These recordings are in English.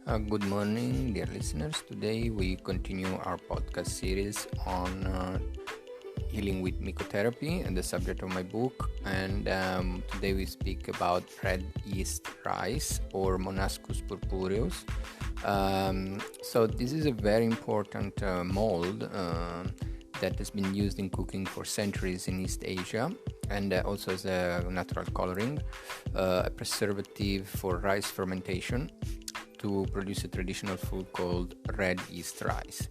Good morning, dear listeners. Today we continue our podcast series on healing with Micotherapy and the subject of my book. And today we speak about red yeast rice or Monascus purpureus. So this is a very important mold that has been used in cooking for centuries in East Asia, and also as a natural coloring, a preservative for rice fermentation to produce a traditional food called red yeast rice.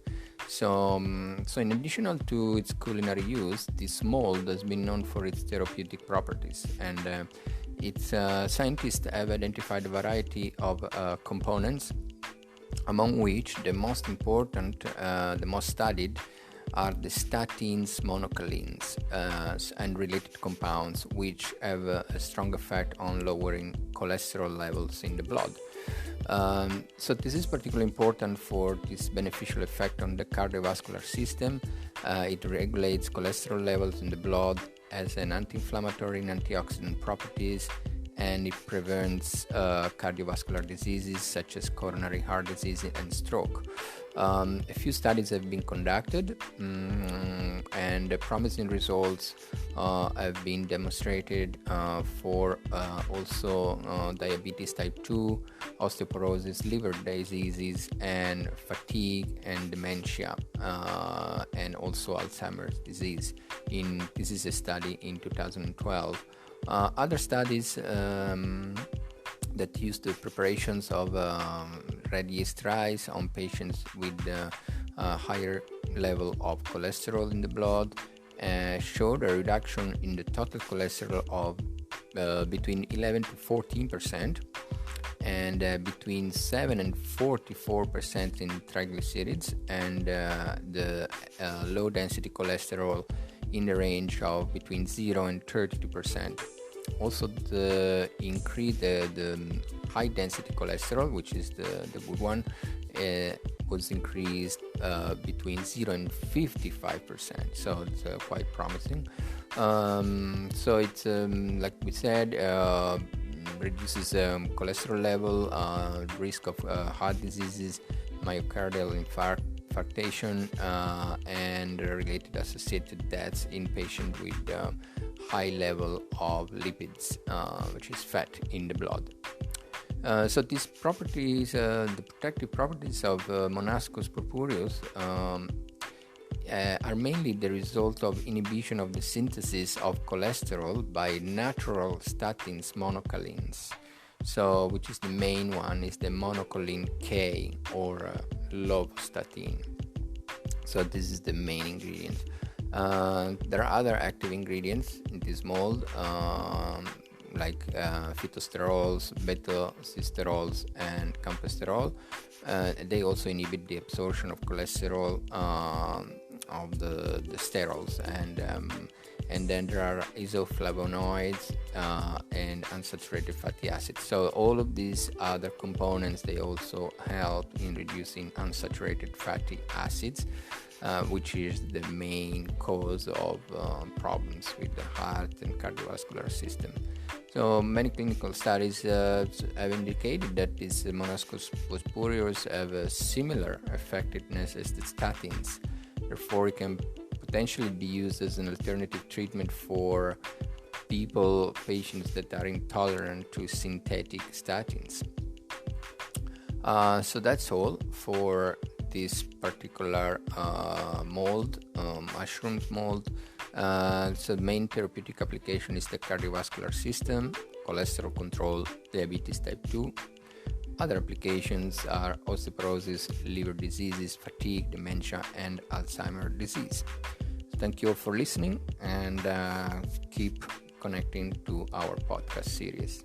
So in addition to its culinary use, this mold has been known for its therapeutic properties, and its scientists have identified a variety of components, among which the most important, the most studied, are the statins-monacolins and related compounds, which have a strong effect on lowering cholesterol levels in the blood. So this is particularly important for this beneficial effect on the cardiovascular system. It regulates cholesterol levels in the blood, has an anti-inflammatory and antioxidant properties, and it prevents cardiovascular diseases such as coronary heart disease and stroke. A few studies have been conducted, and promising results have been demonstrated for also diabetes type 2, osteoporosis, liver diseases, and fatigue and dementia, and also Alzheimer's disease. This is a study in 2012. Other studies that used the preparations of red yeast rice on patients with a higher level of cholesterol in the blood showed a reduction in the total cholesterol of between 11 to 14%, and between 7 and 44% in triglycerids, and the low density cholesterol in the range of between 0 and 32%. Also, the high density cholesterol, which is the good one, was increased between 0 and 55%. So it's quite promising. So it's like we said, reduces cholesterol level, risk of heart diseases, myocardial infarction, and related associated deaths in patients with high level of lipids, which is fat in the blood. So these properties, the protective properties of Monascus purpureus, are mainly the result of inhibition of the synthesis of cholesterol by natural statins-monacolins. So, which is the main one, is the monacolin K or lovastatin. So this is the main ingredient. There are other active ingredients in this mold, like phytosterols, beta-cysterols, and campesterol. They also inhibit the absorption of cholesterol of the sterols, and then there are isoflavonoids and unsaturated fatty acids. So all of these other components, they also help in reducing unsaturated fatty acids, which is the main cause of problems with the heart and cardiovascular system. So many clinical studies have indicated that these Monascus purpureus have a similar effectiveness as the statins. Therefore, it can potentially be used as an alternative treatment for patients that are intolerant to synthetic statins. So that's all for this particular mold, mushrooms mold. So the main therapeutic application is the cardiovascular system, cholesterol control, diabetes type 2. Other applications are osteoporosis, liver diseases, fatigue, dementia, and Alzheimer's disease. So thank you all for listening, and keep connecting to our podcast series.